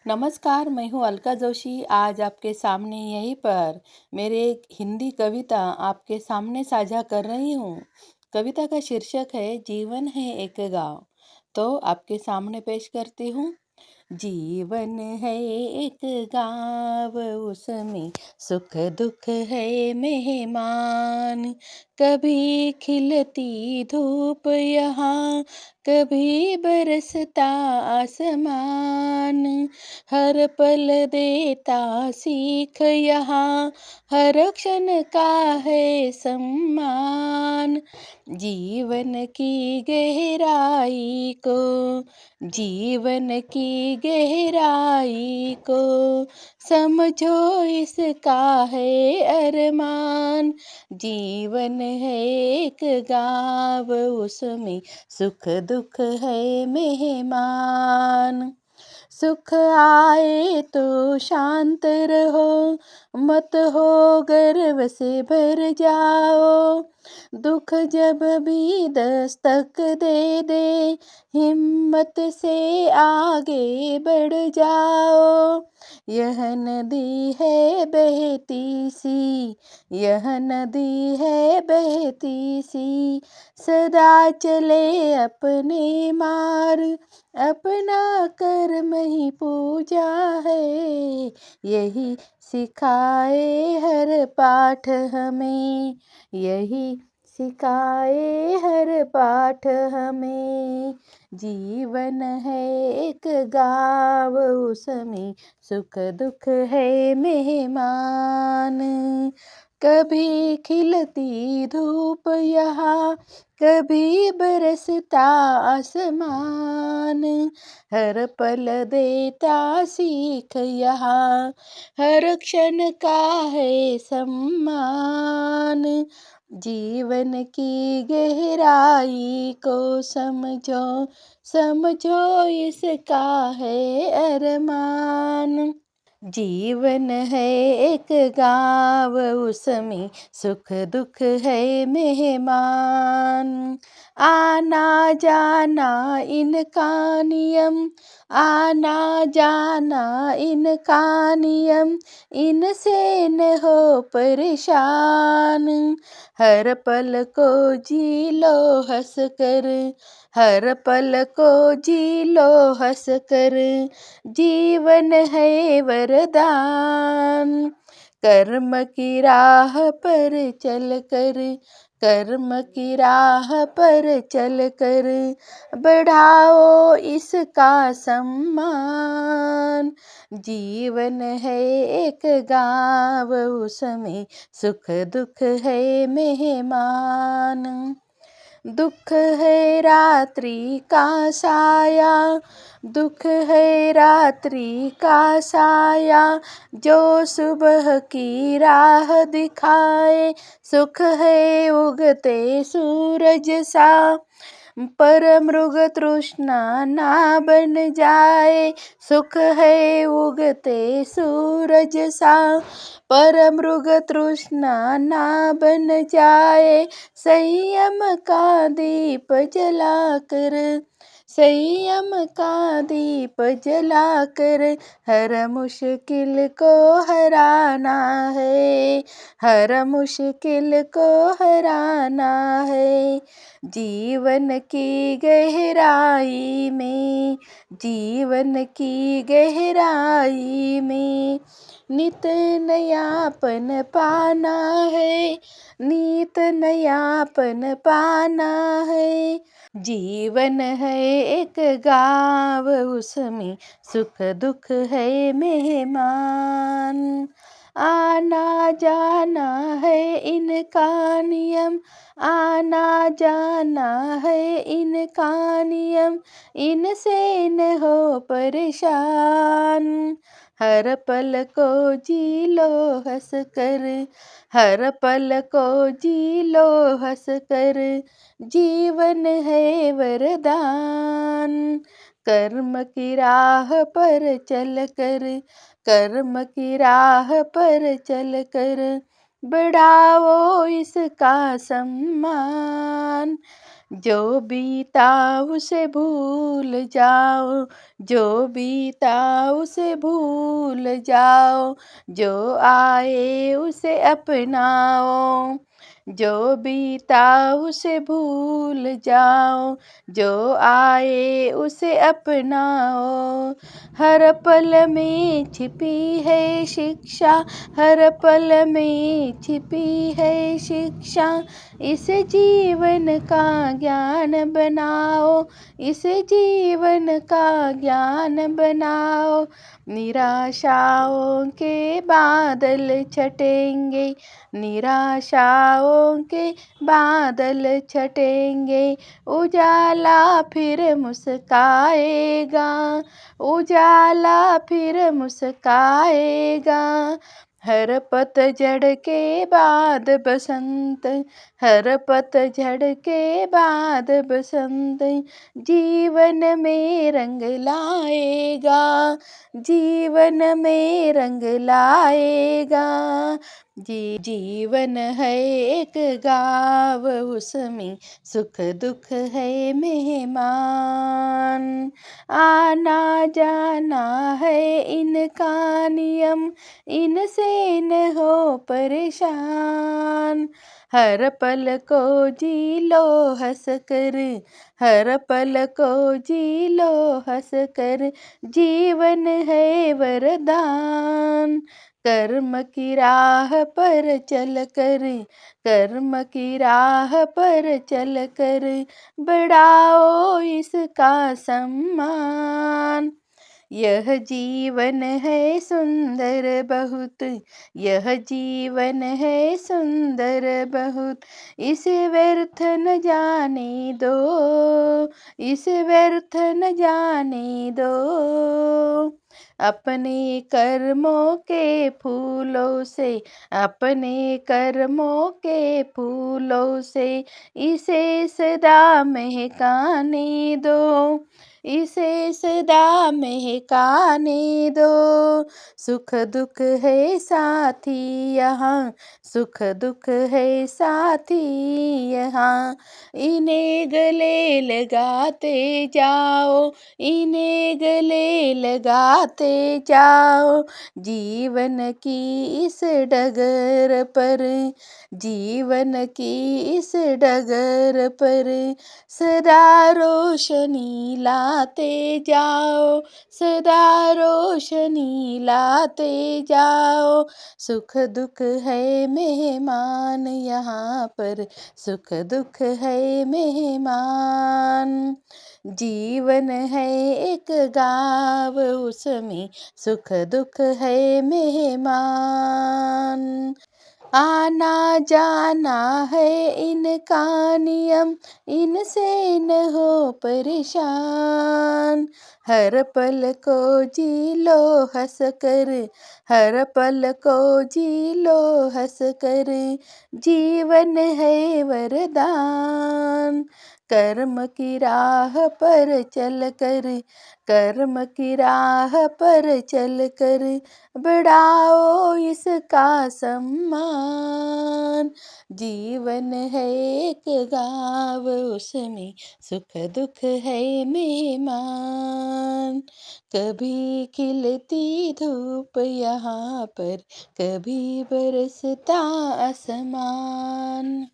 नमस्कार, मैं हूँ अलका जोशी। आज आपके सामने यहीं पर मेरे एक हिंदी कविता आपके सामने साझा कर रही हूँ। कविता का शीर्षक है जीवन है एक गाँव। तो आपके सामने पेश करती हूँ। जीवन है एक गाँव, उसमें सुख दुख है मेहमान। कभी खिलती धूप यहाँ, कभी बरसता आसमान। हर पल देता सीख यहाँ, हर क्षण का है सम्मान। जीवन की गहराई को, जीवन की गहराई को समझो, इसका है अरमान। जीवन है एक गाँव, उसमें सुख दुख है मेहमान। सुख आए तो शांत रहो, मत हो गर्व से भर जाओ। दुख जब भी दस्तक दे दे, हिम्मत से आगे बढ़ जाओ। यह नदी है बहती सी, यह नदी है बहती सी, सदा चले अपने मार्ग, अपना कर्म ही पूजा है। यही सिखाए हर पाठ हमें, यही सिखाए हर पाठ हमें। जीवन है एक गाँव, उसमें सुख दुख है मेहमान। कभी खिलती धूप यहाँ, कभी बरसता आसमान। हर पल देता सीख यहाँ, हर क्षण का है सम्मान। जीवन की गहराई को समझो, समझो इसका है अरमान। जीवन है एक गाँव, उसमें सुख दुख है मेहमान। आना जाना इनका नियम, आना जाना इनका नियम, इनसे न हो परेशान। हर पल को जी लो हंस कर, हर पल को जी लो हंस कर। जीवन है वरदान। कर्म की राह पर चल कर, कर्म की राह पर चल कर, बढ़ाओ इसका सम्मान। जीवन है एक गाँव, उसमें सुख दुख है मेहमान। दुख है रात्रि का साया, दुख है रात्रि का साया, जो सुबह की राह दिखाए। सुख है उगते सूरज सा, पर मृग तृष्णा ना बन जाए। सुख है उगते सूरज सा, पर मृग तृष्णा ना बन जाए। संयम का दीप जलाकर, संयम का दीप जलाकर, हर मुश्किल को हराना है, हर मुश्किल को हराना है। जीवन की गहराई में, जीवन की गहराई में, नित नयापन पाना है, नित नयापन पाना है। जीवन है एक गाँव, उसमें सुख दुख है मेहमान। आना जाना है इनका नियम, आना जाना है इनका नियम, इनसे न हो परेशान। हर पल को जी लो हंस कर, हर पल को जी लो हंस कर। जीवन है वरदान। कर्म की राह पर चल कर, कर्म की राह पर चल कर, बढ़ाओ इसका सम्मान। जो बीता उसे भूल जाओ, जो बीता उसे भूल जाओ, जो आए उसे अपनाओ। जो बीता उसे भूल जाओ, जो आए उसे अपनाओ। हर पल में छिपी है शिक्षा, हर पल में छिपी है शिक्षा। इस जीवन का ज्ञान बनाओ, इस जीवन का ज्ञान बनाओ। निराशाओं के बादल छटेंगे, निराशाओं के बादल छटेंगे। उजाला फिर मुस्काएगा, उजाला फिर मुस्काएगा। हर पतझड़ के बाद बसंत, हर पतझड़ के बाद बसंत जीवन में रंग लाएगा, जीवन में रंग लाएगा। जीवन है एक गाँव, उसमें सुख दुख है मेहमान। आना जाना है इनका नियम, इनसे न हो परेशान। हर पल को जी लो हंस कर, हर पल को जी लो हंस कर। जीवन है वरदान, कर्म की राह पर चल कर, कर्म की राह पर चल कर। बढ़ाओ इसका सम्मान। यह जीवन है सुंदर बहुत, यह जीवन है सुंदर बहुत। इसे व्यर्थ न जाने दो, इसे व्यर्थ न जाने दो। अपने कर्मों के फूलों से, अपने कर्मों के फूलों से इसे सदा महकाने दो, इसे सदा महकाने दो। सुख दुख है साथी यहाँ, सुख दुख है साथी यहाँ। इन्हें गले लगाते जाओ, इन्हें गले लगाते जाओ। जीवन की इस डगर पर, जीवन की इस डगर पर सदा रोशनी लाते जाओ, सदा रोशनी लाते जाओ। सुख दुख है मेहमान यहाँ पर, सुख दुख है मेहमान। जीवन है एक गाँव, उसमें सुख दुख है मेहमान। आना जाना है इनका नियम, इनसे न हो परेशान। हर पल को जी लो हंस कर, हर पल को जी लो हंस कर। जीवन है वरदान, कर्म की राह पर चल कर, कर्म की राह पर चल कर। बढ़ाओ इसका सम्मान। जीवन है एक गाँव, उसमें सुख दुख है मेहमान। कभी खिलती धूप यहाँ पर, कभी बरसता आसमान।